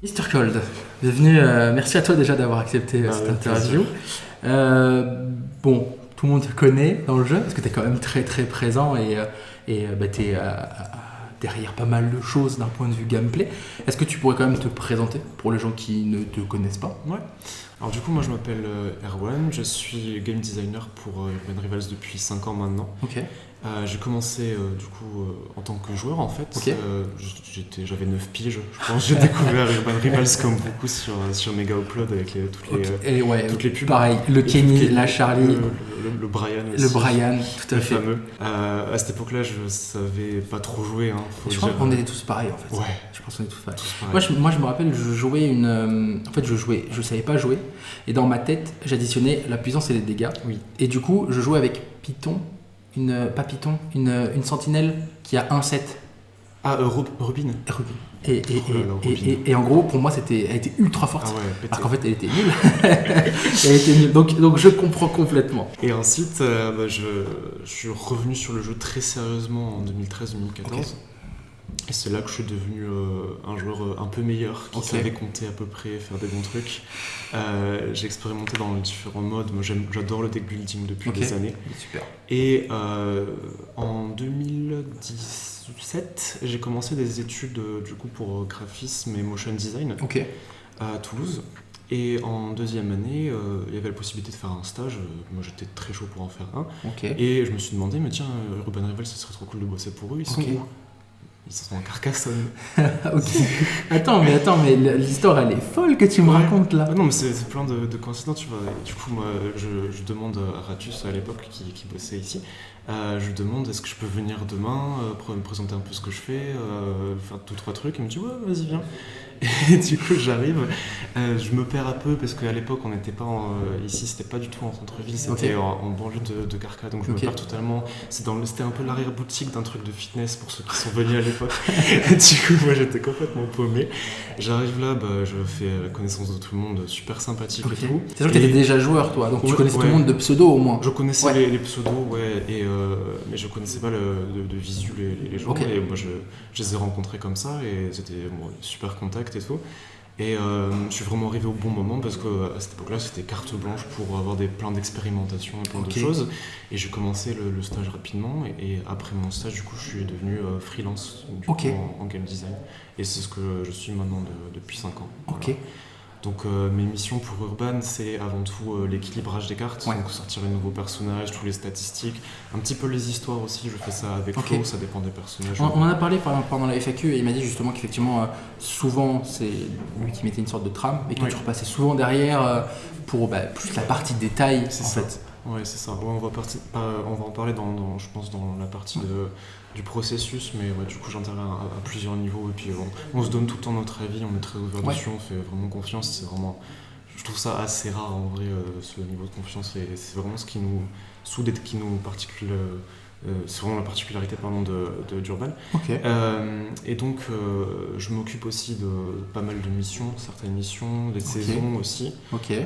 Mr. Cold, bienvenue, merci à toi déjà d'avoir accepté cette interview. Bon, tout le monde te connaît dans le jeu parce que tu es quand même très très présent et tu es derrière pas mal de choses d'un point de vue gameplay. Est-ce que tu pourrais quand même te présenter pour les gens qui ne te connaissent pas? Ouais. Alors du coup, moi je m'appelle Erwan, je suis game designer pour Urban Rivals depuis 5 ans maintenant. Ok. J'ai commencé en tant que joueur en fait. Ok. J'avais 9 piges, je pense. J'ai découvert Urban Rivals comme beaucoup sur Mega Upload avec toutes les pubs. Pareil, le Kenny, la Charlie, le Brian aussi. Le Brian, tout à fait. Fameux. À cette époque-là, je savais pas trop jouer. Je crois qu'on était tous pareils en fait. Ouais. Je pense qu'on est tous pareils. Pareil. Moi je me rappelle, je savais pas jouer. Et dans ma tête, j'additionnais la puissance et les dégâts. Oui. Et du coup, je jouais avec Python. Une sentinelle qui a 1-7. Ah, Rubin. Et en gros, pour moi, elle était ultra forte. Ah ouais, alors qu'en fait, elle était nulle. Elle était nulle. Donc je comprends complètement. Et ensuite, je suis revenu sur le jeu très sérieusement en 2013-2014. Okay. Et c'est là que je suis devenu un joueur un peu meilleur, qui savait compter à peu près, faire des bons trucs. J'ai expérimenté dans les différents modes. Moi, j'adore le deck building depuis des années. Super. Et en 2017, j'ai commencé des études pour graphisme et motion design à Toulouse. Et en deuxième année, il y avait la possibilité de faire un stage. Moi, j'étais très chaud pour en faire un. Et je me suis demandé, mais tiens, Urban Rivals, ce serait trop cool de bosser pour eux. Ils sont où ? Ils sont à Carcassonne. Attends, mais l'histoire elle est folle que tu me racontes là. Ah non, mais c'est plein de coïncidences, tu vois. Et du coup, moi, je demande à Ratus à l'époque qui bossait ici. Je lui demande est-ce que je peux venir demain me présenter un peu ce que je fais, faire 2-3 trucs. Il me dit ouais, vas-y, viens. Et du coup, j'arrive. Je me perds un peu parce qu'à l'époque, on n'était pas ici, c'était pas du tout en centre-ville, c'était en banlieue de Carcassonne. Donc je me perds totalement. C'était un peu l'arrière-boutique d'un truc de fitness pour ceux qui sont venus à l'époque. Et du coup, moi, j'étais complètement paumé. J'arrive là, je fais la connaissance de tout le monde, super sympathique et tout. C'est sûr que tu étais déjà joueur, toi, donc tu connaissais tout le monde de pseudo au moins. Je connaissais les pseudos, mais je connaissais pas de visu les gens. Et moi, je les ai rencontrés comme ça et c'était super contact et tout. Et je suis vraiment arrivé au bon moment parce qu'à cette époque-là, c'était carte blanche pour avoir plein d'expérimentations et plein de choses. Et j'ai commencé le stage rapidement. Et après mon stage, du coup, je suis devenu freelance en game design. Et c'est ce que je suis maintenant depuis 5 ans. Voilà. Donc mes missions pour Urban, c'est avant tout l'équilibrage des cartes, donc sortir les nouveaux personnages, tous les statistiques, un petit peu les histoires aussi, je fais ça avec Flo, ça dépend des personnages. On en a parlé pendant la FAQ et il m'a dit justement qu'effectivement, souvent c'est lui qui mettait une sorte de trame, mais que tu repassais souvent derrière pour plus la partie détail en fait. Ouais, c'est ça. Ouais, on va en parler je pense dans la partie du processus, mais du coup j'interviens à plusieurs niveaux et puis on se donne tout le temps notre avis, on est très ouvert dessus, on fait vraiment confiance. C'est vraiment, je trouve ça assez rare en vrai, ce niveau de confiance, et c'est vraiment ce qui nous soude et qui nous particule. C'est vraiment la particularité d'Urban. Et donc je m'occupe aussi de pas mal de missions, certaines missions, des saisons aussi,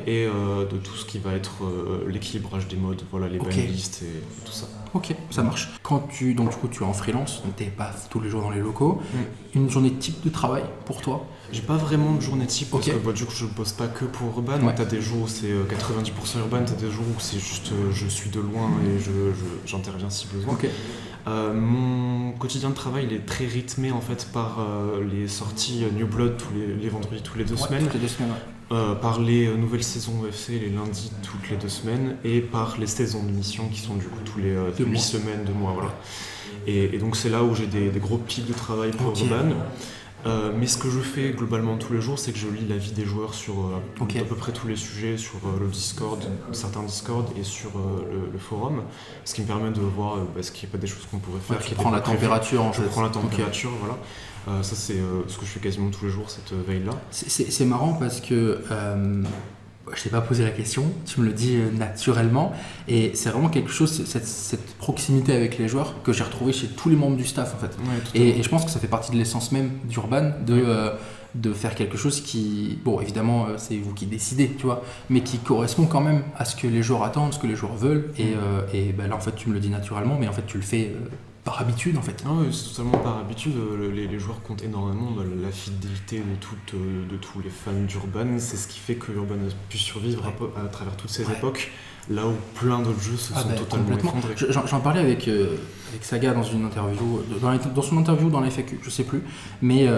et de tout ce qui va être l'équilibrage des modes, les banlists et tout ça. Ok, ça marche. Donc du coup tu es en freelance, donc t'es pas tous les jours dans les locaux. Une journée type de travail pour toi? J'ai pas vraiment de journée type parce que du coup je bosse pas que pour Urban. T'as des jours où c'est 90% Urban, t'as des jours où c'est juste je suis de loin et j'interviens si besoin. Mon quotidien de travail il est très rythmé en fait par les sorties New Blood les vendredis tous les 2 semaines. Toutes les 2 semaines, par les nouvelles saisons UFC les lundis toutes les 2 semaines et par les saisons de mission qui sont du coup tous les 8 semaines, 2 mois. Voilà. Et donc c'est là où j'ai des gros pics de travail pour Urban. Mais ce que je fais globalement tous les jours, c'est que je lis l'avis des joueurs sur à peu près tous les sujets, sur le Discord, certains Discord et sur le forum, ce qui me permet de voir ce qu'il n'y a pas des choses qu'on pourrait faire. Tu prends la température en fait. Je prends la température, voilà. Ça c'est ce que je fais quasiment tous les jours, cette veille-là. C'est marrant parce que je t'ai pas posé la question, tu me le dis naturellement, et c'est vraiment quelque chose, cette proximité avec les joueurs que j'ai retrouvé chez tous les membres du staff en fait. Et je pense que ça fait partie de l'essence même d'Urban de faire quelque chose qui, bon évidemment c'est vous qui décidez, tu vois, mais qui correspond quand même à ce que les joueurs attendent, ce que les joueurs veulent, et là en fait tu me le dis naturellement, mais en fait tu le fais par habitude en fait. Ah ouais, c'est totalement par habitude. Les joueurs comptent énormément la fidélité de tous les fans d'Urban. C'est ce qui fait que Urban a pu survivre à travers toutes ces époques, là où plein d'autres jeux se sont totalement effondrés. J'en parlais avec Saga dans une interview, dans son interview dans la FAQ, je sais plus, mais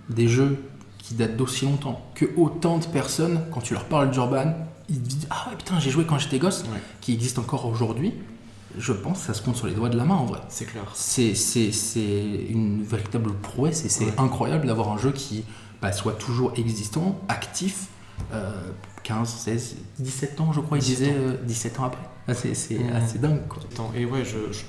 des jeux qui datent d'aussi longtemps, que autant de personnes, quand tu leur parles d'Urban, ils te disent ah ouais putain j'ai joué quand j'étais gosse, qui existe encore aujourd'hui. Je pense que ça se compte sur les doigts de la main en vrai. C'est clair. C'est une véritable prouesse et c'est incroyable d'avoir un jeu qui soit toujours existant, actif, 15, 16, 17 ans je crois, il disait 17 ans après. C'est assez dingue quoi. Et ouais,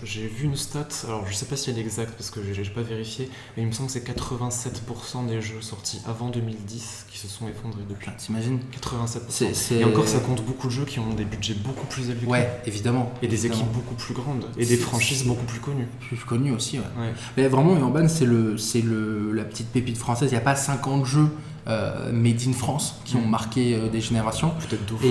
j'ai vu une stat, alors je sais pas si elle est exacte parce que j'ai pas vérifié, mais il me semble que c'est 87% des jeux sortis avant 2010 qui se sont effondrés depuis. T'imagines ? 87%. Et encore ça compte beaucoup de jeux qui ont des budgets beaucoup plus élevés. Ouais, évidemment. Et des équipes beaucoup plus grandes. Et des franchises beaucoup plus connues. Plus connues aussi, ouais. Mais vraiment, Urban, c'est la petite pépite française. Il n'y a pas 50 jeux made in France qui ont marqué des générations. Peut-être Dofus.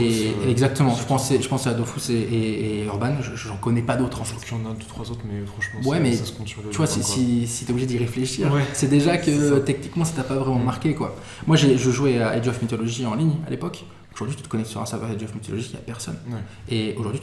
Exactement, je pensais à Dofus et Urban, j'en connais pas d'autres en fait. Je crois qu'il y en a 2-3 autres, mais franchement, ça se compte sur le tu vois, si t'es obligé d'y réfléchir, c'est déjà que techniquement ça t'a pas vraiment marqué quoi. Moi je jouais à Age of Mythology en ligne à l'époque. Aujourd'hui tu te connectes sur un serveur Age of Mythology, il n'y a personne. Et aujourd'hui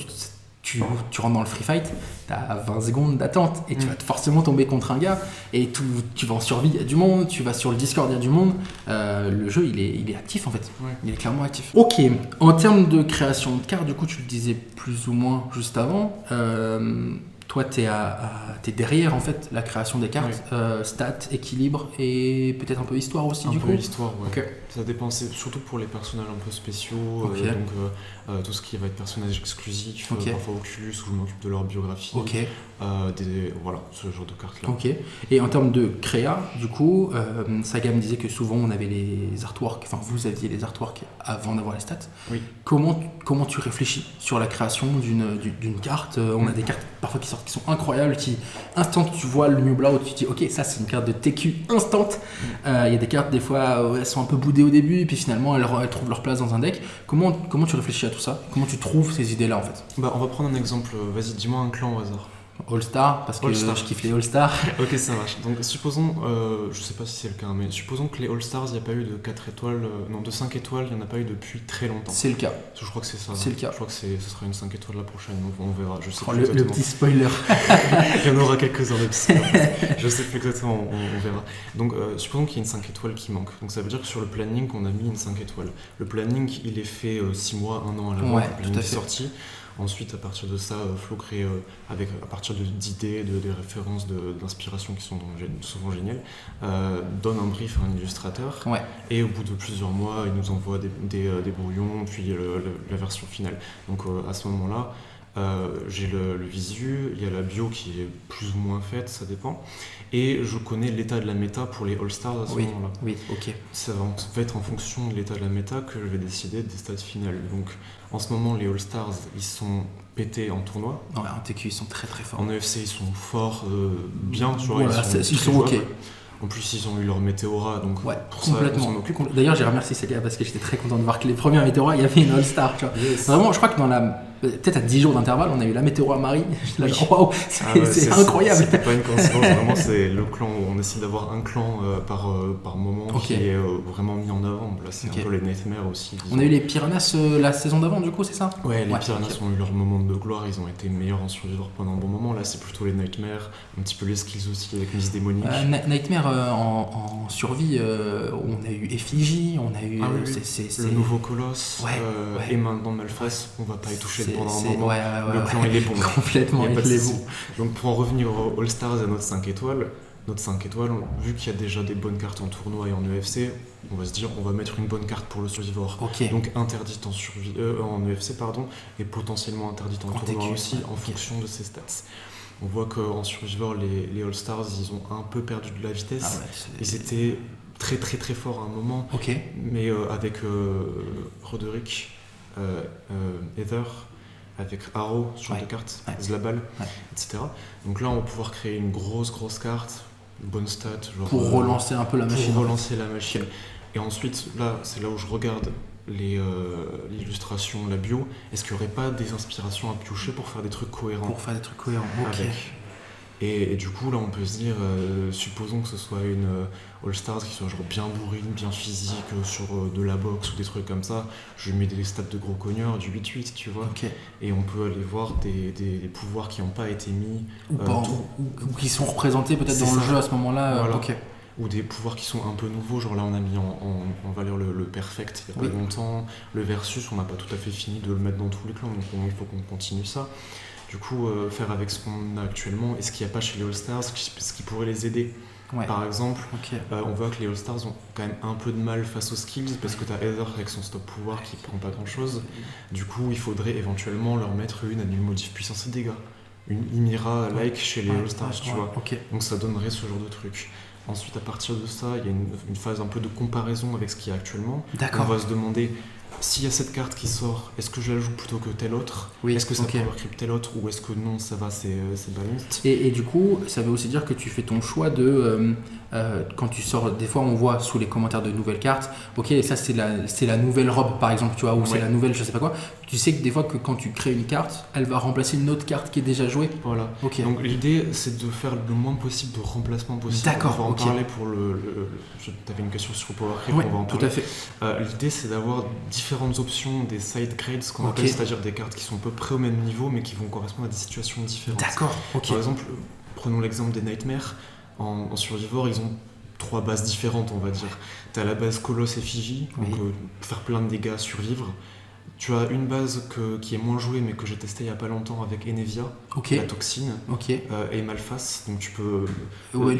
tu rentres dans le free fight, tu as 20 secondes d'attente et tu vas forcément tomber contre un gars et tu vas en survie, il y a du monde, tu vas sur le Discord, il y a du monde. Le jeu il est actif en fait, il est clairement actif. Ok, en termes de création de cartes, du coup tu le disais plus ou moins juste avant, toi t'es derrière en fait la création des cartes, stats, équilibre et peut-être un peu histoire aussi du coup. Un peu histoire, ouais. Okay. Ça dépend, c'est surtout pour les personnages un peu spéciaux, donc tout ce qui va être personnages exclusifs, parfois Oculus où je m'occupe de leur biographie, voilà, ce genre de cartes là. Ok. Et en termes de créa, du coup, Saga me disait que souvent on avait les artworks, enfin vous aviez les artworks avant d'avoir les stats. Oui. Comment tu réfléchis sur la création d'une carte? On a des cartes parfois qui sortent qui sont incroyables, qui instant tu vois le New Blood, tu te dis ok ça c'est une carte de TQ instant. Il y a des cartes des fois elles sont un peu boudées au début et puis finalement elles trouvent leur place dans un deck. Comment tu réfléchis à tout ça? Comment tu trouves ces idées là en fait? On va prendre un exemple, vas-y dis-moi un clan au hasard. All-Star, parce que je kiffe les All-Star. Ok, ça marche. Donc supposons, je sais pas si c'est le cas, mais supposons que les All-Stars, il n'y a pas eu de 4 étoiles, de 5 étoiles, il n'y en a pas eu depuis très longtemps. C'est le cas. Je crois que c'est ça. C'est le cas. Je crois que ce sera une 5 étoiles la prochaine, donc on verra. Je sais le petit spoiler. Il y en aura quelques-uns de petits. Je sais plus exactement, on verra. Donc supposons qu'il y a une 5 étoiles qui manque. Donc ça veut dire que sur le planning, on a mis une 5 étoiles. Le planning, il est fait 6 mois, 1 an à l'avance, le planning est sorti. Ensuite, à partir de ça, Flo crée, à partir d'idées, des références, d'inspiration qui sont souvent géniales, donne un brief à un illustrateur, et au bout de plusieurs mois, il nous envoie des brouillons, puis la version finale. Donc à ce moment-là, j'ai le visu, il y a la bio qui est plus ou moins faite, ça dépend, et je connais l'état de la méta pour les All-Stars à ce moment-là. Oui, ok. Ça va être en fonction de l'état de la méta que je vais décider des stats finales. Donc en ce moment, les All-Stars, ils sont pétés en tournoi. Ouais, en TQ, ils sont très très forts. En EFC, ils sont forts, bien, tu vois, ils sont ok. En plus, ils ont eu leur Météora, donc complètement. D'ailleurs, j'ai remercié Célia parce que j'étais très content de voir que les premières Météora, il y avait une All-Star. Tu vois. Yes. Vraiment, je crois que peut-être à 10 jours d'intervalle, on a eu la Météora Marie. Waouh, c'est incroyable. C'était pas une coïncidence, vraiment, c'est le clan où on essaie d'avoir un clan par moment qui est vraiment mis en avant. Là, c'est un peu les Nightmares aussi. On a eu les Piranhas la saison d'avant, du coup, c'est ça? Ouais, les Piranhas ont eu leur moment de gloire, ils ont été meilleurs en survivre pendant un bon moment. Là, c'est plutôt les Nightmares, un petit peu les skills aussi avec Miss Démonique. Nightmare en survie, on a eu Effigie, on a eu le nouveau Colosse, et maintenant Malphas, on va pas y toucher pendant un moment. Le clan il est bon. Complètement, il est bon. Donc pour en revenir aux All-Stars et à notre 5 étoiles, vu qu'il y a déjà des bonnes cartes en tournoi et en EFC, on va se dire on va mettre une bonne carte pour le Survivor. Donc interdite en EFC et potentiellement interdite en tournoi aussi en fonction de ses stats. On voit qu'en Survivor, les All-Stars, ils ont un peu perdu de la vitesse. Ils étaient très très très forts à un moment, mais avec Roderick, Heather, avec Arrow, ce genre de cartes, Zlabal, etc. Donc là, on va pouvoir créer une grosse carte, une bonne stat. Pour relancer un peu la machine. Pour relancer la machine. Et ensuite, là, c'est là où je regarde l'illustration, la bio. Est-ce qu'il n'y aurait pas des inspirations à piocher pour faire des trucs cohérents? Avec. Et du coup, là, on peut se dire, supposons que ce soit une All-Stars qui soit genre bien bourrine, bien physique, sur de la boxe ou des trucs comme ça. Je mets des stats de gros cogneurs, du 8-8, tu vois. Ok. Et on peut aller voir des pouvoirs qui n'ont pas été mis. Ou qui sont représentés peut-être dans le jeu à ce moment-là. Voilà. Ok. Ou des pouvoirs qui sont un peu nouveaux, genre là on a mis en valeur le perfect il n'y a pas longtemps, le versus on n'a pas tout à fait fini de le mettre dans tous les clans, donc il faut qu'on continue ça. Du coup, faire avec ce qu'on a actuellement et ce qu'il n'y a pas chez les All-Stars, ce qui pourrait les aider. Ouais. Par exemple, on voit que les All-Stars ont quand même un peu de mal face aux skills parce que tu as Heather avec son stop pouvoir qui prend pas grand chose. Du coup, il faudrait éventuellement leur mettre une annule modif puissance et dégâts. Une Ymira like chez les All-Stars, tu vois. Donc ça donnerait ce genre de truc. Ensuite, à partir de ça, il y a une phase un peu de comparaison avec ce qu'il y a actuellement. On va se demander, s'il y a cette carte qui sort, est-ce que je la joue plutôt que telle autre ? Est-ce que ça peut avoir creep telle autre ? Ou est-ce que non, ça va, c'est balanced ? Et du coup, ça veut aussi dire que tu fais ton choix de... quand tu sors, des fois on voit sous les commentaires de nouvelles cartes, ok, ça c'est la nouvelle robe par exemple, tu vois, ou c'est la nouvelle je sais pas quoi. Tu sais que des fois que quand tu crées une carte, elle va remplacer une autre carte qui est déjà jouée. Voilà. Donc l'idée c'est de faire le moins possible de remplacement possible. D'accord. On va en parler pour tu avais une question sur Power Creep, on va en parler. Tout à fait. L'idée c'est d'avoir différentes options, des side grades, ce qu'on appelle, c'est-à-dire des cartes qui sont à peu près au même niveau mais qui vont correspondre à des situations différentes. D'accord. Par exemple, prenons l'exemple des Nightmares. En Survivor, ils ont 3 bases différentes, on va dire. Tu as la base Colosse Effigie, donc faire plein de dégâts, survivre. Tu as une base qui est moins jouée, mais que j'ai testée il n'y a pas longtemps avec Enevia, la toxine, et Malphas. Donc tu peux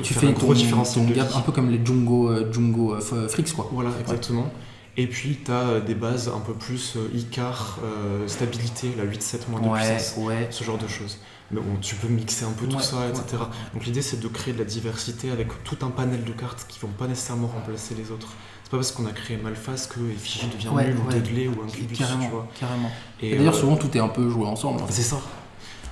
tu faire fais un gros différentiel de vie. Un peu comme les Jungo Frix, quoi. Voilà, exactement. Et puis tu as des bases un peu plus Icar, stabilité, la 8-7 moins de puissance, ce genre de choses. Mais bon, tu peux mixer un peu tout ça, etc. Donc l'idée c'est de créer de la diversité avec tout un panel de cartes qui vont pas nécessairement remplacer les autres. C'est pas parce qu'on a créé Malphas que Effigie devient nul ou Deadly ou Incubus, tu vois. Carrément. Et d'ailleurs souvent tout est un peu joué ensemble. En fait. C'est ça.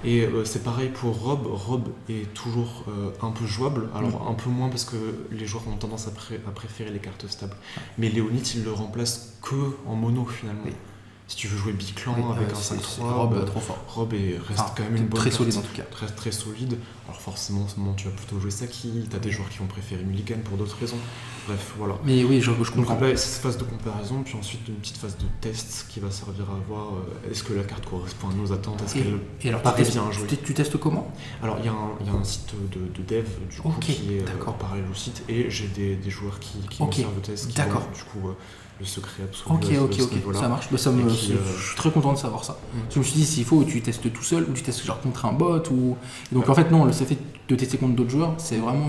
Et c'est pareil pour Rob. Rob est toujours un peu jouable, alors un peu moins parce que les joueurs ont tendance à préférer les cartes stables. Mais Léonite, il le remplace que en mono finalement. Si tu veux jouer Biclan avec un 5-3, Rob trop fort. Rob reste quand même une bonne très carte. solide en tout cas. Très solide. Alors forcément en ce moment tu vas plutôt jouer Saki, t'as des joueurs qui vont préférer Mulligan pour d'autres raisons. Bref, voilà. Mais oui, je comprends. Donc là, c'est cette phase de comparaison, puis ensuite une petite phase de test qui va servir à voir est-ce que la carte correspond à nos attentes, est-ce qu'elle paraît bien à jouer. Tu testes comment ? Alors il y a un site de dev du coup qui est parallèle au site, et j'ai des joueurs qui me servent de test, qui ont du coup le secret absolu. Ok, ça marche. Je suis très content de savoir ça. Je me suis dit, s'il faut, tu testes tout seul ou tu testes genre contre un bot. Et donc en fait, non, le fait de tester contre d'autres joueurs, c'est vraiment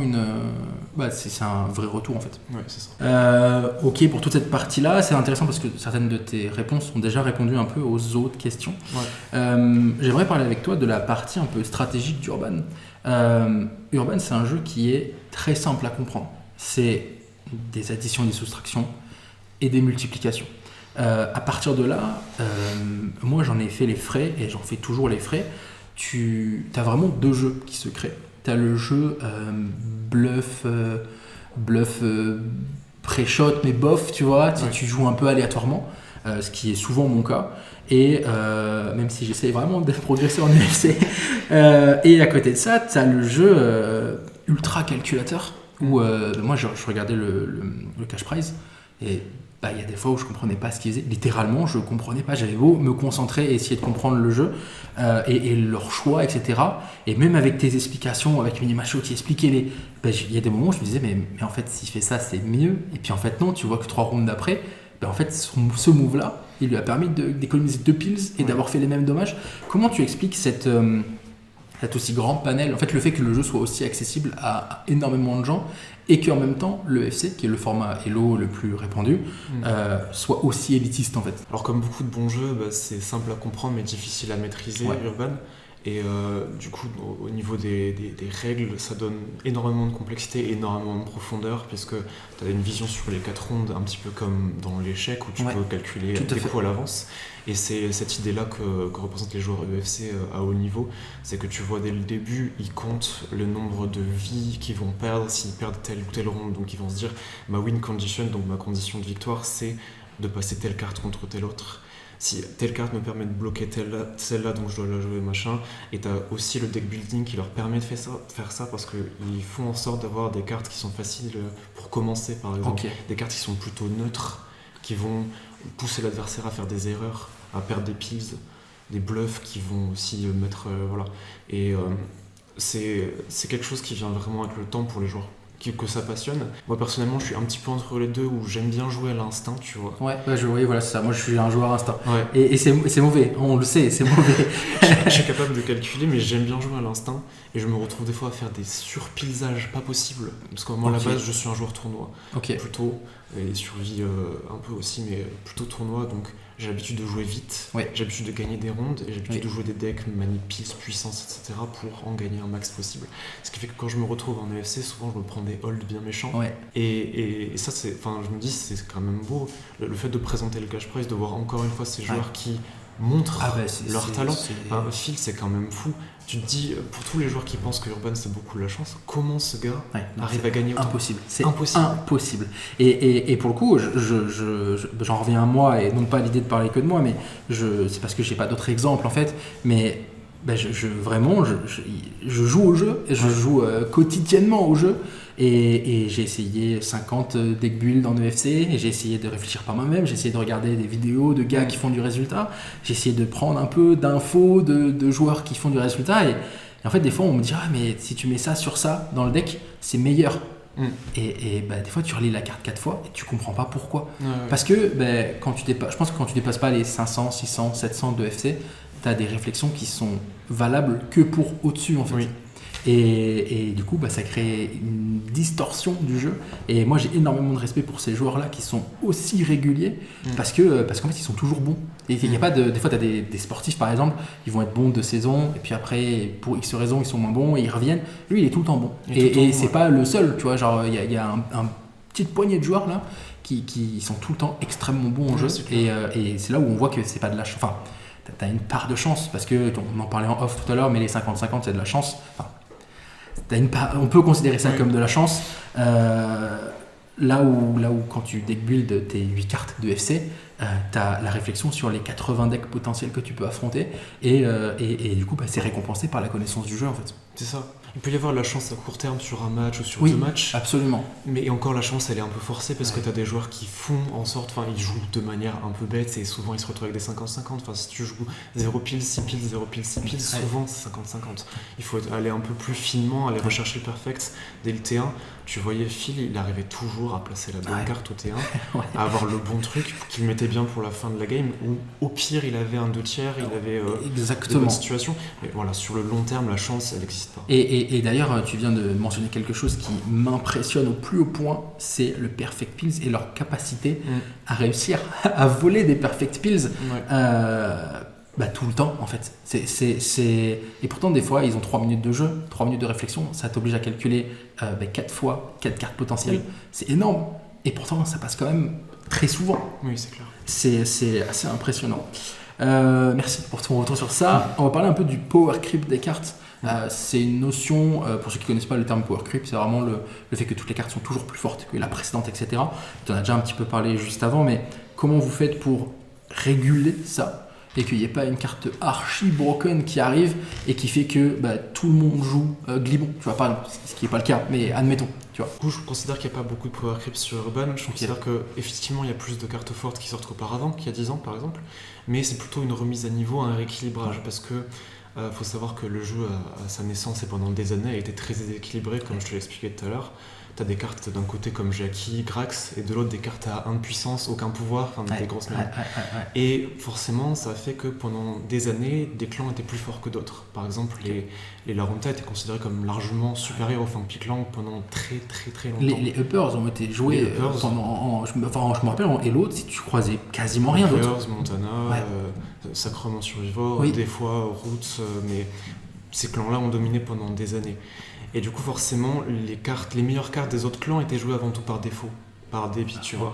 c'est un vrai retour en fait. Ouais, c'est ça. Ok, pour toute cette partie-là, c'est intéressant parce que certaines de tes réponses ont déjà répondu un peu aux autres questions. J'aimerais parler avec toi de la partie un peu stratégique d'Urban. Urban, c'est un jeu qui est très simple à comprendre. C'est des additions et des soustractions et des multiplications. À partir de là, moi j'en ai fait les frais et j'en fais toujours les frais. Tu as vraiment 2 jeux qui se créent. Tu as le jeu bluff pré-shot mais bof, tu vois, tu joues un peu aléatoirement, ce qui est souvent mon cas. Et même si j'essaye vraiment de progresser en UFC. Et à côté de ça, tu as le jeu ultra calculateur où moi je regardais le cash prize et il y a des fois où je comprenais pas ce qu'ils faisaient. Littéralement, je comprenais pas. J'avais beau me concentrer et essayer de comprendre le jeu et leur choix, etc. Et même avec tes explications, avec Minimacho qui expliquait il y a des moments où je me disais, mais en fait, s'il fait ça, c'est mieux. Et puis en fait, non, tu vois que 3 rounds d'après, en fait, ce move-là, il lui a permis d'économiser 2 pills et d'avoir fait les mêmes dommages. Comment tu expliques cet aussi grand panel, en fait, le fait que le jeu soit aussi accessible à énormément de gens et qu'en même temps le FC, qui est le format Elo le plus répandu, soit aussi élitiste en fait. Alors comme beaucoup de bons jeux, c'est simple à comprendre mais difficile à maîtriser, Urban. Et du coup, au niveau des règles, ça donne énormément de complexité, énormément de profondeur, puisque tu as une vision sur les 4 rondes, un petit peu comme dans l'échec, où tu peux calculer des coups à l'avance. Et c'est cette idée-là que représentent les joueurs UFC à haut niveau, c'est que tu vois dès le début, ils comptent le nombre de vies qu'ils vont perdre s'ils perdent telle ou telle ronde. Donc ils vont se dire, ma win condition, donc ma condition de victoire, c'est de passer telle carte contre telle autre. si telle carte me permet de bloquer celle-là, donc je dois la jouer, machin. Et t'as aussi le deck building qui leur permet de faire ça parce qu'ils font en sorte d'avoir des cartes qui sont faciles pour commencer, par exemple. Des cartes qui sont plutôt neutres, qui vont pousser l'adversaire à faire des erreurs, à perdre des piles, des bluffs qui vont aussi mettre... voilà. Et c'est quelque chose qui vient vraiment avec le temps pour les joueurs. Que ça passionne. Moi personnellement je suis un petit peu entre les deux où j'aime bien jouer à l'instinct, tu vois. Ouais, voilà, c'est ça. Moi je suis un joueur instinct. Ouais. Et c'est mauvais, on le sait, c'est mauvais. Je suis capable de calculer, mais j'aime bien jouer à l'instinct et je me retrouve des fois à faire des surpilsages pas possibles. Parce que moi à la base je suis un joueur tournoi. Plutôt, et survie un peu aussi, mais plutôt tournoi, donc j'ai l'habitude de jouer vite, j'ai l'habitude de gagner des rondes et j'ai l'habitude de jouer des decks, manipis, puissance, etc. pour en gagner un max possible. Ce qui fait que quand je me retrouve en EFC, souvent je me prends des holds bien méchants. Et ça, je me dis, c'est quand même beau. Le fait de présenter le cash prize, de voir encore une fois ces joueurs qui montrent leur talent. Phil, c'est quand même fou. Tu te dis, pour tous les joueurs qui pensent que Urban c'est beaucoup de la chance, comment ce gars arrive à gagner autant ? C'est impossible. Et pour le coup, j'en reviens à moi, et non pas l'idée de parler que de moi, mais c'est parce que j'ai pas d'autres exemples en fait, mais vraiment, je joue au jeu, et je joue quotidiennement au jeu, et j'ai essayé 50 deck build en EFC, et j'ai essayé de réfléchir par moi-même, j'ai essayé de regarder des vidéos de gars qui font du résultat, j'ai essayé de prendre un peu d'infos de joueurs qui font du résultat, et en fait des fois on me dit mais si tu mets ça sur ça dans le deck, c'est meilleur. Et des fois tu relis la carte 4 fois et tu comprends pas pourquoi. Parce que je pense que quand tu dépasses pas les 500, 600, 700 de FC, tu as des réflexions qui sont valables que pour au-dessus en fait. Et du coup ça crée une distorsion du jeu, et moi j'ai énormément de respect pour ces joueurs là qui sont aussi réguliers parce qu'en fait ils sont toujours bons, et il y a pas des fois tu as des sportifs par exemple, ils vont être bons 2 saisons et puis après pour X raisons ils sont moins bons et ils reviennent. Lui il est tout le temps bon, et c'est pas le seul, tu vois, genre il y a un petite poignée de joueurs là qui sont tout le temps extrêmement bons en jeu, et c'est là où on voit que c'est pas de la chance. Enfin, t'as une part de chance, parce que on en parlait en off tout à l'heure, mais les 50-50 c'est de la chance. Enfin, on peut considérer ça comme de la chance. Là où quand tu deck build tes 8 cartes de FC, tu as la réflexion sur les 80 decks potentiels que tu peux affronter, et du coup c'est récompensé par la connaissance du jeu en fait. C'est ça. Il peut y avoir de la chance à court terme sur un match ou sur 2 matchs. Absolument. Mais encore la chance elle est un peu forcée parce que tu as des joueurs qui font en sorte, ils jouent de manière un peu bête, et souvent ils se retrouvent avec des 50-50. Si tu joues 0 piles, 6 piles, 0 piles, 6 piles, souvent c'est 50-50. Il faut aller un peu plus finement, aller rechercher le perfect. Dès le T1, tu voyais Phil, il arrivait toujours à placer la bonne carte au T1, à avoir le bon truc qu'il mettait bien pour la fin de la game, ou au pire il avait un 2/3, il avait de bonnes situations. Mais voilà, sur le long terme, la chance elle n'existe pas. Et d'ailleurs, tu viens de mentionner quelque chose qui m'impressionne au plus haut point, c'est le Perfect Pills et leur capacité à réussir à voler des Perfect Pills tout le temps en fait. Et pourtant des fois ils ont 3 minutes de jeu, 3 minutes de réflexion, ça t'oblige à calculer 4 fois 4 cartes potentielles. C'est énorme, et pourtant ça passe quand même très souvent. Oui, c'est clair. C'est assez impressionnant. Merci pour ton retour sur ça. On va parler un peu du power creep des cartes. C'est une notion, pour ceux qui ne connaissent pas le terme power creep, c'est vraiment le fait que toutes les cartes sont toujours plus fortes que la précédente, etc. Tu en as déjà un petit peu parlé juste avant, mais comment vous faites pour réguler ça et qu'il n'y ait pas une carte archi broken qui arrive et qui fait que tout le monde joue Glibon, tu vois, pas, ce qui n'est pas le cas, mais admettons. Tu vois. Du coup, je considère qu'il n'y a pas beaucoup de power creep sur Urban. Je considère qu'effectivement, il y a plus de cartes fortes qui sortent qu'auparavant, qu'il y a 10 ans par exemple, mais c'est plutôt une remise à niveau, un rééquilibrage, parce que faut savoir que le jeu, à sa naissance et pendant des années, a été très déséquilibré, comme je te l'ai expliqué tout à l'heure. T'as des cartes d'un côté comme Jackie, Grax, et de l'autre des cartes à 1 de puissance, aucun pouvoir, des grosses merdes. Et forcément, ça a fait que pendant des années, des clans étaient plus forts que d'autres. Par exemple, les Larunta étaient considérés comme largement supérieurs aux Funky Clans pendant très très très longtemps. Les Uppers ont été joués pendant. Je me rappelle, en Elo, si tu croisais quasiment rien d'autre. Uppers, Montana, Sacrement Survivor, des fois Roots, mais ces clans-là ont dominé pendant des années. Et du coup, forcément, les meilleures cartes des autres clans étaient jouées avant tout par défaut, par dépit, tu vois.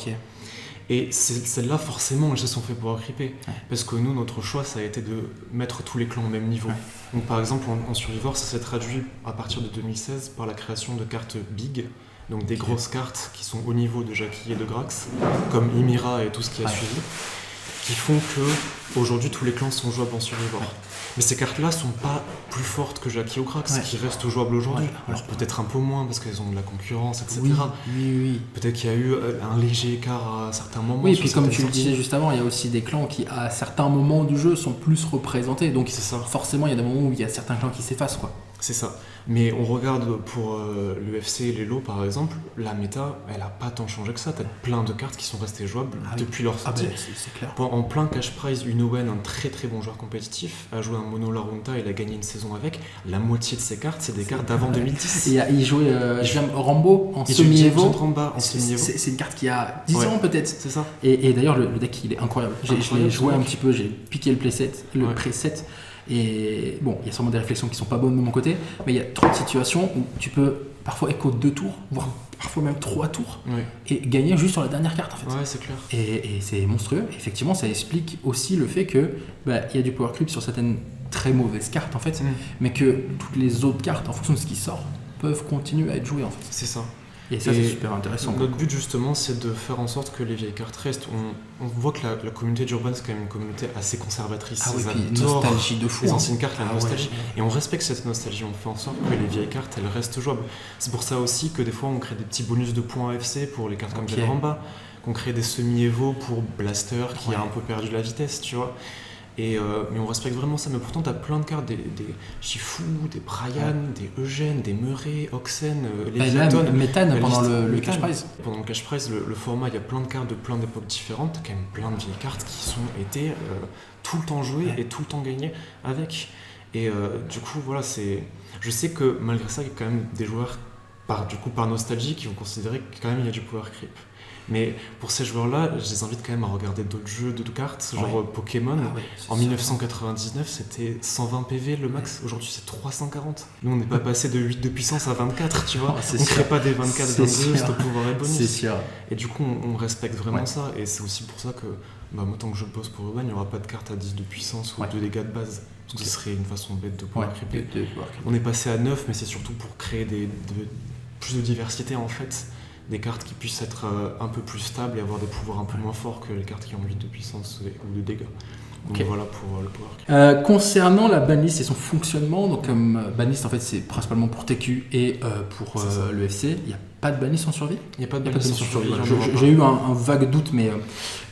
Et celles-là, forcément, elles se sont fait pouvoir creeper. Parce que nous, notre choix, ça a été de mettre tous les clans au même niveau. Donc, par exemple, en Survivor, ça s'est traduit à partir de 2016 par la création de cartes big, donc des grosses cartes qui sont au niveau de Jackie et de Grax, comme Ymira et tout ce qui a suivi, qui font que aujourd'hui tous les clans sont jouables en Survivor. Mais ces cartes-là sont pas plus fortes que Jackie ou Krax, qui restent jouables aujourd'hui. Alors peut-être un peu moins parce qu'elles ont de la concurrence, etc. Oui. Peut-être qu'il y a eu un léger écart à certains moments. Oui, et puis comme tu le disais juste avant, il y a aussi des clans qui, à certains moments du jeu, sont plus représentés. Donc forcément, il y a des moments où il y a certains clans qui s'effacent, quoi. C'est ça. Mais on regarde pour l'UFC et les lots par exemple, la méta, elle a pas tant changé que ça. T'as plein de cartes qui sont restées jouables depuis leur sortie. C'est clair. En plein cash prize, Unowen, un très très bon joueur compétitif, a joué un mono Larunta, il a gagné une saison avec. La moitié de ses cartes, c'est des cartes d'avant 2010. Et il jouait Rambo en semi-evo. C'est une carte qui a 10 ans peut-être. C'est ça. Et d'ailleurs, le deck il est incroyable. Je l'ai joué un petit peu, j'ai piqué le preset. Et bon, il y a sûrement des réflexions qui sont pas bonnes de mon côté, mais il y a trop de situations où tu peux parfois écho 2 tours, voire parfois même 3 tours, et gagner juste sur la dernière carte en fait. Ouais, c'est clair. Et c'est monstrueux. Effectivement, ça explique aussi le fait que il y a du power creep sur certaines très mauvaises cartes en fait, mais que toutes les autres cartes, en fonction de ce qui sort, peuvent continuer à être jouées en fait. C'est ça. Et ça, c'est super intéressant. Notre but, justement, c'est de faire en sorte que les vieilles cartes restent. On voit que la communauté d'Urban, c'est quand même une communauté assez conservatrice. Puis nostalgie de fou. Les anciennes cartes, la nostalgie. Et on respecte cette nostalgie. On fait en sorte que les vieilles cartes, elles restent jouables. C'est pour ça aussi que des fois, on crée des petits bonus de points AFC pour les cartes comme Ramba, qu'on crée des semi-évo pour Blaster qui a un peu perdu la vitesse, tu vois. Mais on respecte vraiment ça. Mais pourtant, t'as plein de cartes, des Shifu, des Brian, des Eugène, des Murray, Oxen, Léviathan. Méthane pendant le cash prize. Pendant le cash prize, le format, il y a plein de cartes de plein d'époques différentes. T'as quand même plein de vieilles cartes qui sont été tout le temps jouées et tout le temps gagnées avec. Et du coup, voilà, je sais que malgré ça, il y a quand même des joueurs, par nostalgie, qui vont considérer que quand même il y a du power creep. Mais pour ces joueurs-là, je les invite quand même à regarder d'autres jeux de cartes, genre Pokémon. En 1999, c'était 120 PV le max. Aujourd'hui, c'est 340. Nous, on n'est pas passé de 8 de puissance à 24, tu vois. On ne crée pas des 24, 22, c'est au pouvoir et bonus. C'est sûr. Et du coup, on respecte vraiment ça. Et c'est aussi pour ça que, moi, tant que je bosse pour Urban, il n'y aura pas de carte à 10 de puissance ou de dégâts de base. Parce que ce serait une façon bête de pouvoir creeper. On est passé à 9, mais c'est surtout pour créer plus de diversité, en fait. Des cartes qui puissent être un peu plus stables et avoir des pouvoirs un peu moins forts que les cartes qui ont 8 de puissance ou de dégâts. Donc voilà pour le power. Concernant la banlist et son fonctionnement, donc banlist en fait c'est principalement pour TQ et pour l'UFC, il n'y a pas de banlist en survie. Il n'y a pas de banlist en survie. J'ai eu un vague doute, mais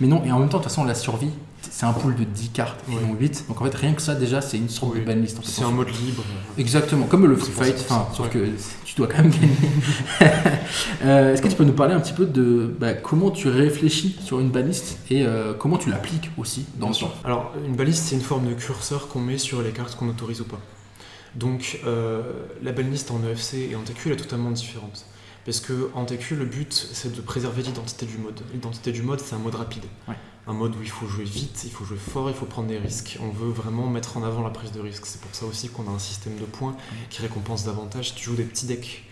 non. Et en même temps, de toute façon, la survie, c'est un pool de 10 cartes et non 8. Donc en fait, rien que ça, déjà, c'est une sorte de banlist. En fait, c'est un mode libre. Exactement, comme le free fight, sauf que tu dois quand même gagner. Est-ce que tu peux nous parler un petit peu de comment tu réfléchis sur une banlist et comment tu l'appliques aussi dans le temps? Alors, une banlist, c'est une forme de curseur qu'on met sur les cartes qu'on autorise ou pas. Donc, la banlist en EFC et en TQ, elle est totalement différente. Parce qu'en TQ, le but, c'est de préserver l'identité du mode. L'identité du mode, c'est un mode rapide. Un mode où il faut jouer vite, il faut jouer fort, il faut prendre des risques. On veut vraiment mettre en avant la prise de risque. C'est pour ça aussi qu'on a un système de points qui récompense davantage si tu joues des petits decks.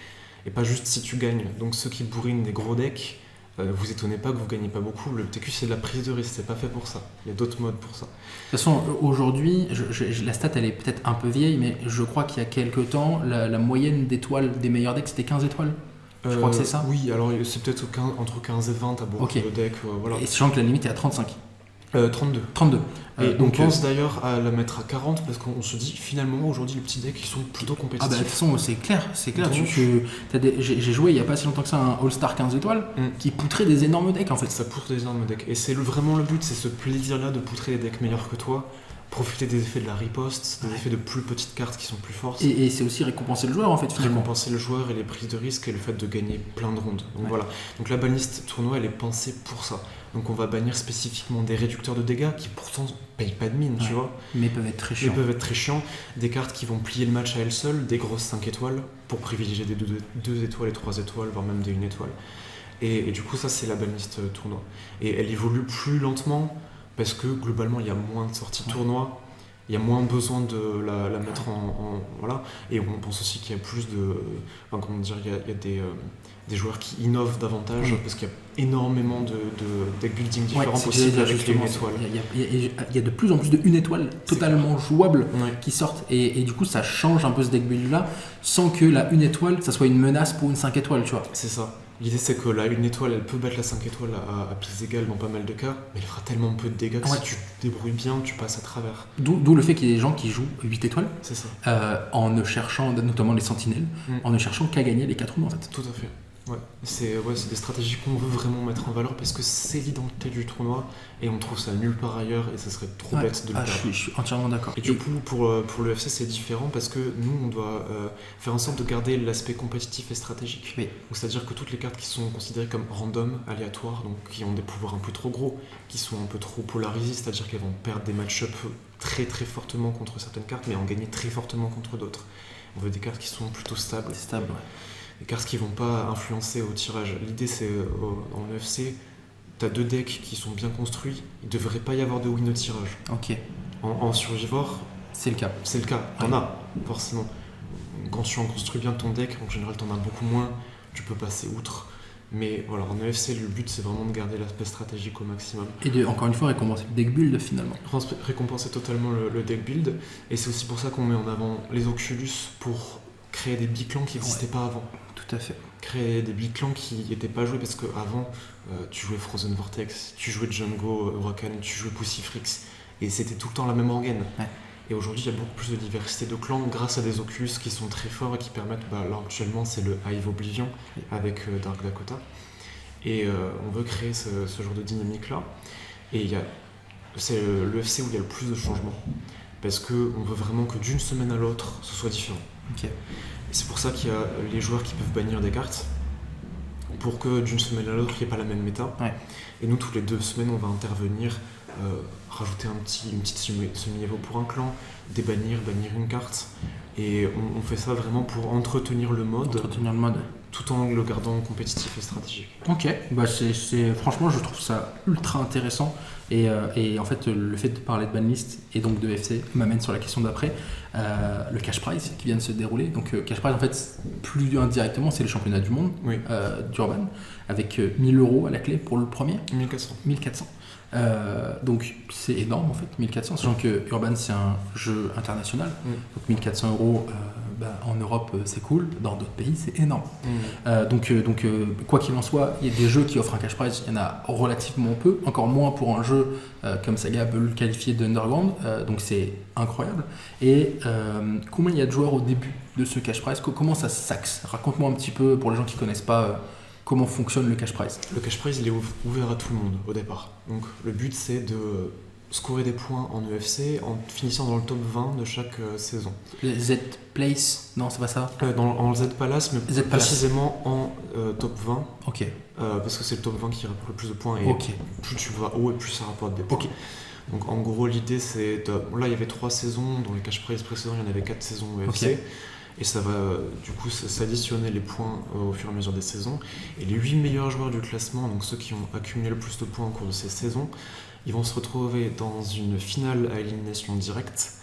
Et pas juste si tu gagnes. Donc ceux qui bourrinent des gros decks, vous étonnez pas que vous gagnez pas beaucoup. Le TQ, c'est de la prise de risque, c'est pas fait pour ça. Il y a d'autres modes pour ça. De toute façon, aujourd'hui, la stat elle est peut-être un peu vieille, mais je crois qu'il y a quelques temps, la moyenne d'étoiles des meilleurs decks, c'était 15 étoiles. Je crois que c'est ça. Oui, alors c'est peut-être entre 15 et 20 à beaucoup de decks. Voilà. Et sachant que la limite est à 35. 32. Et on pense d'ailleurs à la mettre à 40 parce qu'on se dit finalement aujourd'hui les petits decks ils sont plutôt compétitifs. De toute façon c'est clair. Donc, j'ai joué il n'y a pas si longtemps que ça un All-Star 15 étoiles qui poutrait des énormes decks en fait. Ça poutre des énormes decks et c'est vraiment le but, c'est ce plaisir là de poutrer des decks meilleurs que toi. Profiter des effets de la riposte, des effets de plus petites cartes qui sont plus fortes. Et c'est aussi récompenser le joueur en fait finalement. Récompenser le joueur et les prises de risque et le fait de gagner plein de rondes. Donc voilà. Donc la banlist tournoi elle est pensée pour ça. Donc on va bannir spécifiquement des réducteurs de dégâts qui pourtant payent pas de mine, tu vois. Mais peuvent être très chiants. Des cartes qui vont plier le match à elles seules, des grosses 5 étoiles pour privilégier des 2 étoiles et 3 étoiles, voire même des 1 étoile. Et du coup ça c'est la banlist tournoi. Et elle évolue plus lentement parce que globalement il y a moins de sorties tournoi. Il y a moins besoin de la mettre voilà. Et on pense aussi qu'il y a plus de... il y a des joueurs qui innovent davantage parce qu'il y a énormément de deck building différents possibles avec les 1 étoile. Il y a de plus en plus de 1 étoile totalement jouables qui sortent et du coup ça change un peu ce deck build là sans que la 1 étoile ça soit une menace pour une 5 étoiles, tu vois. C'est ça. L'idée c'est que là, une étoile, elle peut battre la 5 étoiles à pieds égales dans pas mal de cas, mais elle fera tellement peu de dégâts que si tu te débrouilles bien, tu passes à travers. D'où le fait qu'il y ait des gens qui jouent 8 étoiles, c'est ça. En ne cherchant, notamment les sentinelles, en ne cherchant qu'à gagner les 4 roues en fait. Tout à fait. Ouais. C'est des stratégies qu'on veut vraiment mettre en valeur parce que c'est l'identité du tournoi et on trouve ça nulle part ailleurs et ça serait trop bête de le perdre. Je suis entièrement d'accord. Et du coup, pour l'UFC, c'est différent parce que nous, on doit faire en sorte de garder l'aspect compétitif et stratégique. Oui. Donc, c'est-à-dire que toutes les cartes qui sont considérées comme random, aléatoires, donc qui ont des pouvoirs un peu trop gros, qui sont un peu trop polarisés, c'est-à-dire qu'elles vont perdre des match-ups très très fortement contre certaines cartes, mais en gagner très fortement contre d'autres. On veut des cartes qui sont plutôt stables. Des cartes qui vont pas influencer au tirage. L'idée, c'est en UFC, tu as 2 decks qui sont bien construits, il devrait pas y avoir de win au tirage. Ok. En Survivor, c'est le cas. T'en as, forcément. Quand tu en construis bien ton deck, en général, t'en as beaucoup moins, tu peux passer outre. Mais voilà, en UFC, le but, c'est vraiment de garder l'aspect stratégique au maximum. Et encore une fois, récompenser le deck build finalement. Récompenser totalement le deck build. Et c'est aussi pour ça qu'on met en avant les Oculus pour créer des biclans qui n'existaient pas avant. Tout à fait. Créer des biclans qui n'étaient pas joués parce qu'avant, tu jouais Frozen Vortex, tu jouais Django Huracan, tu jouais Pussyfrix. Et c'était tout le temps la même organe. Ouais. Et aujourd'hui, il y a beaucoup plus de diversité de clans grâce à des Oculus qui sont très forts et qui permettent, là actuellement, c'est le Hive Oblivion avec Dark Dakota. Et on veut créer ce genre de dynamique-là. Et c'est l'UFC où il y a le plus de changements. Parce qu'on veut vraiment que d'une semaine à l'autre, ce soit différent. Okay. Et c'est pour ça qu'il y a les joueurs qui peuvent bannir des cartes pour que d'une semaine à l'autre, il n'y ait pas la même méta. Ouais. Et nous, toutes les 2 semaines, on va intervenir, rajouter une petite semi-niveau pour un clan, bannir une carte. Et on fait ça vraiment pour entretenir le mode. Tout en le gardant compétitif et stratégique. Ok, franchement je trouve ça ultra intéressant et en fait le fait de parler de banlist et donc de FC m'amène sur la question d'après, le cash prize qui vient de se dérouler. Donc cash prize en fait plus indirectement c'est les championnats du monde d'Urban avec 1 000 € à la clé pour le premier. 1400. Donc c'est énorme en fait, 1400, sachant que Urban c'est un jeu international, donc 1400 € en Europe c'est cool, dans d'autres pays c'est énorme. Donc quoi qu'il en soit, il y a des jeux qui offrent un cash prize, il y en a relativement peu, encore moins pour un jeu comme Saga peut le qualifier d'underground, donc c'est incroyable. Et combien il y a de joueurs au début de ce cash prize, comment ça s'axe? Raconte-moi un petit peu pour les gens qui connaissent pas. Comment fonctionne le cash prize? Le cash prize, il est ouvert à tout le monde au départ. Donc le but, c'est de scorer des points en UFC en finissant dans le top 20 de chaque saison. Le Z-Place? Non, c'est pas ça? En Z-Palace, mais précisément en top 20. Ok. Parce que c'est le top 20 qui rapporte le plus de points. Et plus tu vas haut et plus ça rapporte des points. Okay. Donc en gros, l'idée, c'est... Là, il y avait 3 saisons. Dans les cash prize précédents, il y en avait 4 saisons UFC. Okay. Et ça va du coup s'additionner les points au fur et à mesure des saisons. Et les 8 meilleurs joueurs du classement, donc ceux qui ont accumulé le plus de points au cours de ces saisons, ils vont se retrouver dans une finale à élimination directe,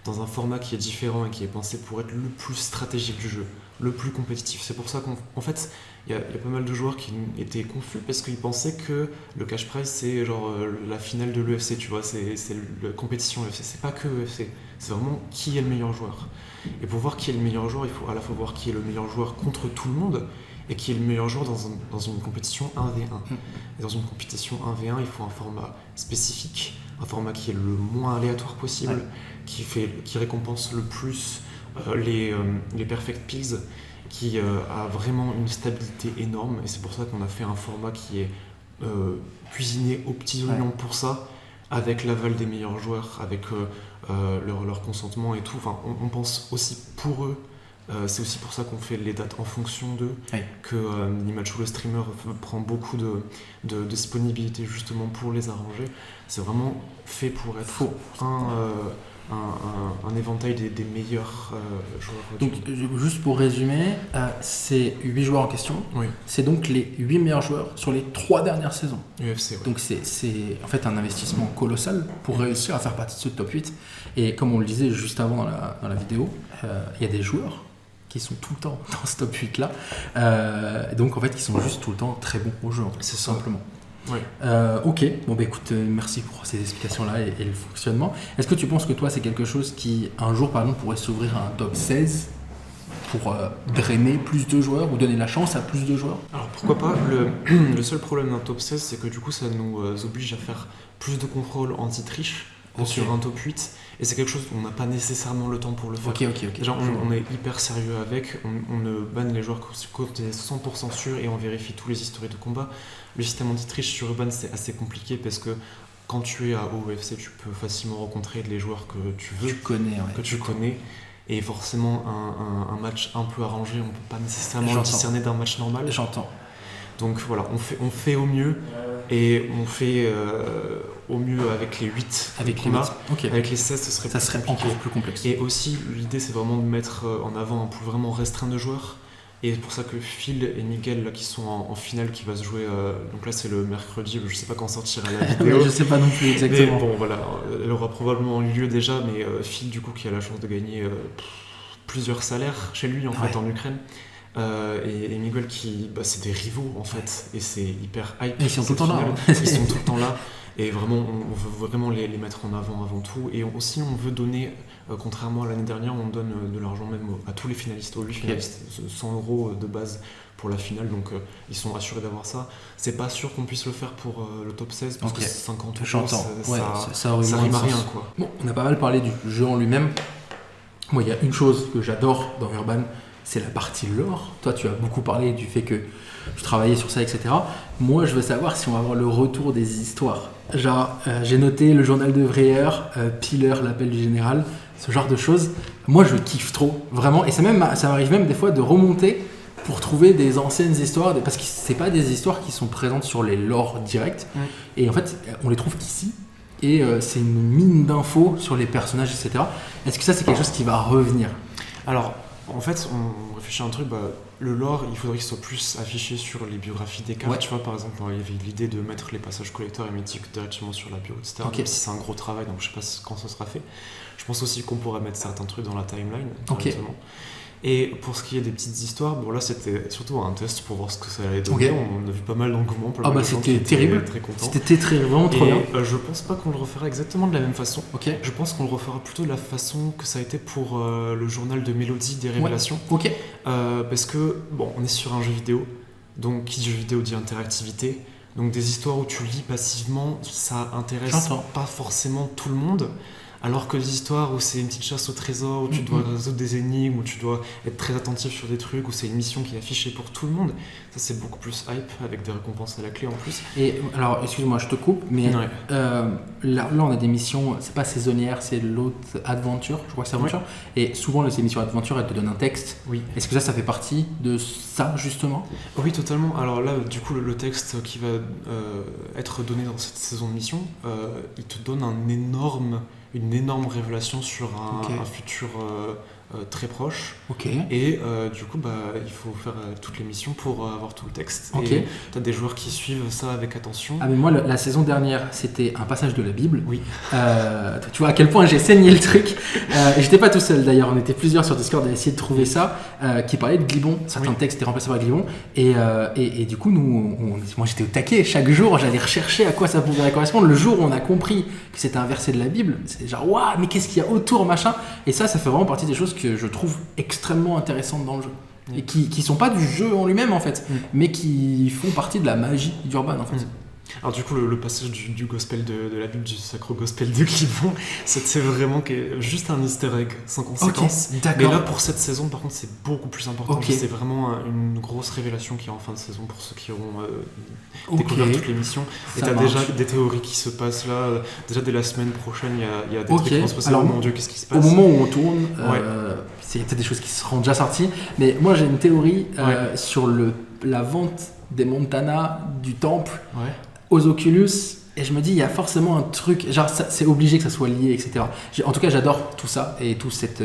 dans un format qui est différent et qui est pensé pour être le plus stratégique du jeu, le plus compétitif. C'est pour ça qu'en fait, il y a pas mal de joueurs qui étaient confus parce qu'ils pensaient que le cash prize c'est genre la finale de l'UFC, tu vois, c'est la compétition UFC. C'est pas que UFC, c'est vraiment qui est le meilleur joueur. Et pour voir qui est le meilleur joueur, il faut à la fois voir qui est le meilleur joueur contre tout le monde et qui est le meilleur joueur dans une compétition 1v1. Et dans une compétition 1v1, il faut un format spécifique, un format qui est le moins aléatoire possible, qui récompense le plus les perfect pills, qui a vraiment une stabilité énorme. Et c'est pour ça qu'on a fait un format qui est cuisiné aux petits oignons pour ça, avec l'aval des meilleurs joueurs, avec leur consentement et tout. Enfin, on pense aussi pour eux. C'est aussi pour ça qu'on fait les dates en fonction d'eux, que Nimachu le streamer prend beaucoup de disponibilité justement pour les arranger. C'est vraiment fait pour être un éventail des meilleurs joueurs. Donc juste pour résumer, c'est 8 joueurs en question, c'est donc les 8 meilleurs joueurs sur les 3 dernières saisons. UFC, donc c'est en fait un investissement colossal pour réussir à faire partie de ce top 8. Et comme on le disait juste avant dans la vidéo, il y a des joueurs qui sont tout le temps dans ce top 8 là, donc en fait qui sont juste tout le temps très bons au jeu, c'est simplement. Ok, écoute, merci pour ces explications là et le fonctionnement. Est-ce que tu penses que toi c'est quelque chose qui un jour par exemple pourrait s'ouvrir à un top 16 pour drainer plus de joueurs ou donner la chance à plus de joueurs? Alors pourquoi pas, le seul problème d'un top 16, c'est que du coup ça nous oblige à faire plus de contrôle anti-triche sur un top 8, et c'est quelque chose où on n'a pas nécessairement le temps pour le faire. Ok. Genre, on est hyper sérieux avec, on ne banne les joueurs quand on est 100% sûr et on vérifie tous les historiques de combat. Le système anti-triche sur Urban, c'est assez compliqué parce que quand tu es à OUFC, tu peux facilement rencontrer les joueurs que tu veux, que tu connais. Et forcément, un match un peu arrangé, on ne peut pas nécessairement le discerner d'un match normal. J'entends. Donc voilà, on fait au mieux. Et on fait au mieux avec les 8 avec les 8. Okay. Avec les 16, ça serait encore plus complexe. Et aussi, l'idée, c'est vraiment de mettre en avant un pool vraiment restreint de joueurs. Et c'est pour ça que Phil et Miguel, là, qui sont en finale, qui va se jouer. Donc là, c'est le mercredi, je sais pas quand sortira la vidéo. Je sais pas non plus exactement. Mais bon, voilà, elle aura probablement eu lieu déjà, mais Phil, du coup, qui a la chance de gagner plusieurs salaires chez lui, en fait, en Ukraine. Et Miguel qui, c'est des rivaux en fait, et c'est hyper hype. Et ils sont tout le temps là. Ils sont tout le temps là, et vraiment on veut vraiment les mettre en avant tout. Et aussi on veut donner, contrairement à l'année dernière, on donne de l'argent même à tous les finalistes, aux 8 finalistes, 100 € de base pour la finale, donc ils sont assurés d'avoir ça. C'est pas sûr qu'on puisse le faire pour le top 16 parce que 50 €, ça rime à rien quoi. Bon, on a pas mal parlé du jeu en lui-même. Moi, il y a une chose que j'adore dans Urban, c'est la partie lore. Toi, tu as beaucoup parlé du fait que tu travaillais sur ça, etc. Moi, je veux savoir si on va avoir le retour des histoires. Genre, j'ai noté le journal de Vreyer, Piller, l'appel du général, ce genre de choses. Moi, je kiffe trop, vraiment. Et ça m'arrive même des fois de remonter pour trouver des anciennes histoires, parce que c'est pas des histoires qui sont présentes sur les lores directs. Et en fait, on les trouve qu'ici. Et c'est une mine d'infos sur les personnages, etc. Est-ce que ça, c'est quelque chose qui va revenir? Alors, en fait, on réfléchit à un truc, le lore, il faudrait qu'il soit plus affiché sur les biographies des cartes. Tu vois, par exemple, il y avait l'idée de mettre les passages collecteurs et mythiques directement sur la bio, etc. Même si c'est un gros travail, donc je sais pas quand ça sera fait. Je pense aussi qu'on pourrait mettre certains trucs dans la timeline, directement. Et pour ce qui est des petites histoires, là c'était surtout un test pour voir ce que ça allait donner. On a vu pas mal d'engouement pour le c'était terrible, très content. C'était vraiment trop bien. Je pense pas qu'on le refera exactement de la même façon. Je pense qu'on le refera plutôt de la façon que ça a été pour le journal de Mélodie des Révélations. Parce que on est sur un jeu vidéo, donc qui dit jeu vidéo dit interactivité. Donc des histoires où tu lis passivement, ça intéresse pas forcément tout le monde. Alors que les histoires où c'est une petite chasse au trésor, où tu dois résoudre des énigmes, où tu dois être très attentif sur des trucs, où c'est une mission qui est affichée pour tout le monde, ça c'est beaucoup plus hype, avec des récompenses à la clé en plus. Et alors, excuse-moi, je te coupe, mais là on a des missions, c'est pas saisonnière, c'est l'autre Adventure, je crois que c'est Adventure, et souvent ces missions Adventure, elles te donnent un texte. Est-ce que ça fait partie de ça, justement? Oui, totalement. Alors là, du coup, le texte qui va être donné dans cette saison de mission, il te donne une énorme révélation sur un futur très proche. Et du coup, il faut faire toutes les missions pour avoir tout le texte. Et tu as des joueurs qui suivent ça avec attention. Ah mais moi, la saison dernière, c'était un passage de la Bible. Tu vois à quel point j'ai saigné le truc. J'étais pas tout seul d'ailleurs, on était plusieurs sur Discord à essayer de trouver ça, qui parlait de Glibon. Certains textes étaient remplacés par Glibon. Et du coup, moi j'étais au taquet. Chaque jour, j'allais rechercher à quoi ça pouvait correspondre. Le jour où on a compris que c'était un verset de la Bible, c'était genre waouh, mais qu'est-ce qu'il y a autour, machin. Et ça fait vraiment partie des choses que je trouve extrêmement intéressantes dans le jeu. Et qui sont pas du jeu en lui-même en fait, mais qui font partie de la magie d'Urban en fait. Alors du coup le passage du gospel de la Bible, du sacro gospel de Glibon, c'est vraiment juste un easter egg sans conséquence. Mais là pour cette saison par contre c'est beaucoup plus important. C'est vraiment une grosse révélation qui est en fin de saison pour ceux qui auront découvert toutes les missions. Et t'as déjà des théories qui se passent là, déjà dès la semaine prochaine il y a des trucs qui vont se passer. Alors, mon Dieu, qu'est-ce qui se passe? Au moment où on tourne, il y a peut-être des choses qui seront déjà sorties, mais moi j'ai une théorie sur la vente des Montana du temple aux Oculus, et je me dis il y a forcément un truc, genre c'est obligé que ça soit lié, etc. En tout cas j'adore tout ça et tout cet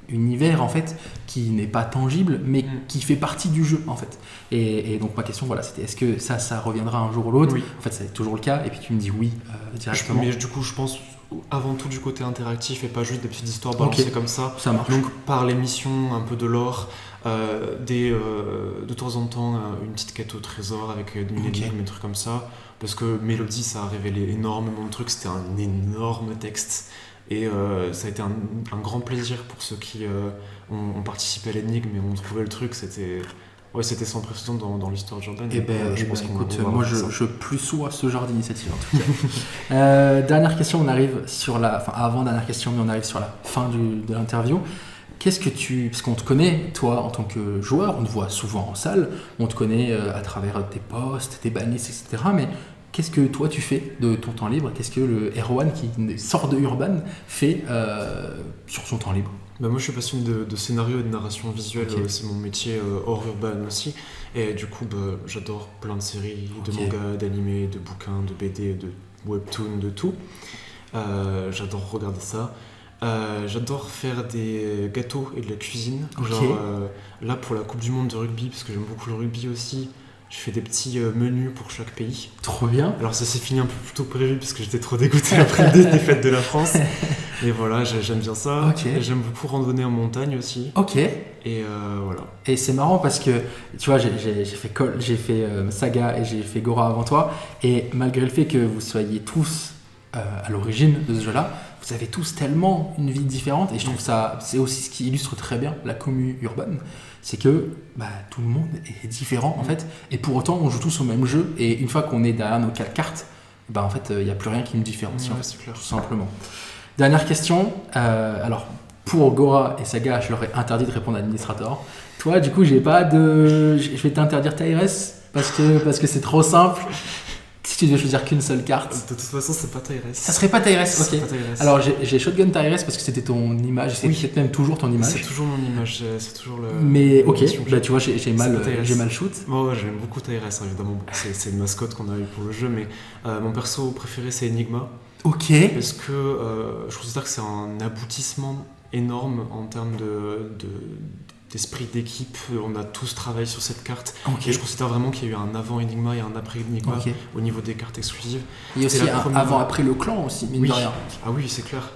univers en fait qui n'est pas tangible mais qui fait partie du jeu en fait. Et donc ma question c'était est-ce que ça reviendra un jour ou l'autre? En fait c'est toujours le cas et puis tu me dis oui directement. Mais du coup je pense avant tout du côté interactif et pas juste des petites histoires balancées comme ça. Ça marche. Donc par les missions, un peu de lore, de temps en temps une petite quête au trésor avec une énigme, des trucs comme ça. Parce que Mélodie, ça a révélé énormément de trucs, c'était un énorme texte. Et ça a été un grand plaisir pour ceux qui ont participé à l'énigme et ont trouvé le truc. C'était sans précédent dans l'histoire d'Urban. Je pense écoute, moi je plus sois ce genre d'initiative en tout cas. Dernière question, on arrive sur avant-dernière question, mais on arrive sur la fin de l'interview. Qu'est-ce que parce qu'on te connaît, toi, en tant que joueur, on te voit souvent en salle, on te connaît à travers tes posts, tes bannlists, etc. Mais qu'est-ce que toi tu fais de ton temps libre? Qu'est-ce que le Erwan qui sort de Urban fait sur son temps libre? Moi je suis passionné de scénario et de narration visuelle, c'est mon métier hors Urban aussi. Et du coup j'adore plein de séries, de mangas, d'animés, de bouquins, de BD, de webtoons, de tout. J'adore regarder ça. J'adore faire des gâteaux et de la cuisine. Là pour la Coupe du Monde de rugby, parce que j'aime beaucoup le rugby aussi, je fais des petits menus pour chaque pays. Trop bien. Alors ça s'est fini un peu plus tôt que prévu parce que j'étais trop dégoûté après des défaites de la France. Et voilà, j'aime bien ça. J'aime beaucoup randonner en montagne aussi. Et voilà. Et c'est marrant parce que tu vois, j'ai fait Saga et j'ai fait Gora avant toi. Et malgré le fait que vous soyez tous à l'origine de ce jeu-là, vous avez tous tellement une vie différente. Et je trouve ça, c'est aussi ce qui illustre très bien la commu urbaine. C'est que tout le monde est différent en fait. Et pour autant, on joue tous au même jeu. Et une fois qu'on est derrière nos 4 cartes, en fait, il n'y a plus rien qui nous différencie. C'est clair. Tout simplement. Dernière question. Alors, pour Gora et Saga, je leur ai interdit de répondre à l'administrateur. Toi, du coup, je vais t'interdire Tyrese parce que c'est trop simple. Si tu devais choisir qu'une seule carte. De toute façon, c'est pas Tyrese. Ça serait pas Tyrese, ok. Pas Tyrese. Alors, j'ai Shotgun Tyrese parce que c'était ton image. C'est peut-être même toujours ton image. C'est toujours mon image. C'est toujours le. Mais ok, tu vois, j'ai mal shoot. Ouais, j'aime beaucoup Tyrese, évidemment. C'est une mascotte qu'on a eu pour le jeu, mais mon perso préféré, c'est Enigma. Ok. Parce que je considère que c'est un aboutissement énorme en termes d'esprit d'équipe. On a tous travaillé sur cette carte. Et je considère vraiment qu'il y a eu un avant Enigma et un après Enigma au niveau des cartes exclusives. Il y a aussi un avant-après le clan aussi, mine de rien. Ah oui, c'est clair.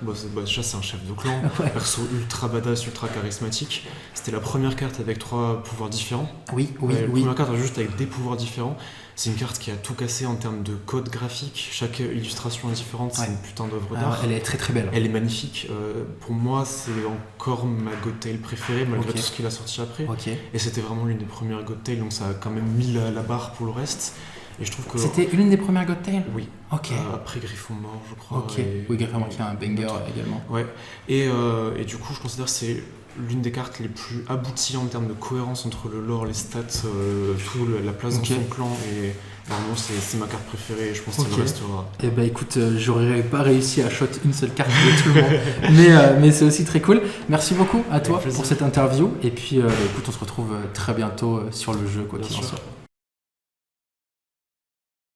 Déjà, c'est un chef de clan. Perso ultra badass, ultra charismatique. C'était la première carte avec 3 pouvoirs différents. Oui. La première carte juste avec des pouvoirs différents. C'est une carte qui a tout cassé en termes de code graphique. Chaque illustration est différente, c'est une putain d'œuvre d'art. Elle est très très belle. Elle est magnifique. Pour moi, c'est encore ma God Tale préférée, malgré tout ce qu'il a sorti après. Et c'était vraiment l'une des premières God Tale, donc ça a quand même mis la barre pour le reste. Et je trouve que c'était l'une des premières God Tale. Oui. Après Griffon mort, je crois. Oui, Griffon mort qui a un banger également. Ouais. Et du coup, je considère que c'est l'une des cartes les plus abouties en termes de cohérence entre le lore, les stats, la place dans son clan, et vraiment c'est ma carte préférée et je pense qu'elle restera. Et écoute, j'aurais pas réussi à shot une seule carte de tout le monde, mais c'est aussi très cool. Merci beaucoup à toi pour cette interview et puis écoute, on se retrouve très bientôt sur le jeu, quoi qu'il en soit.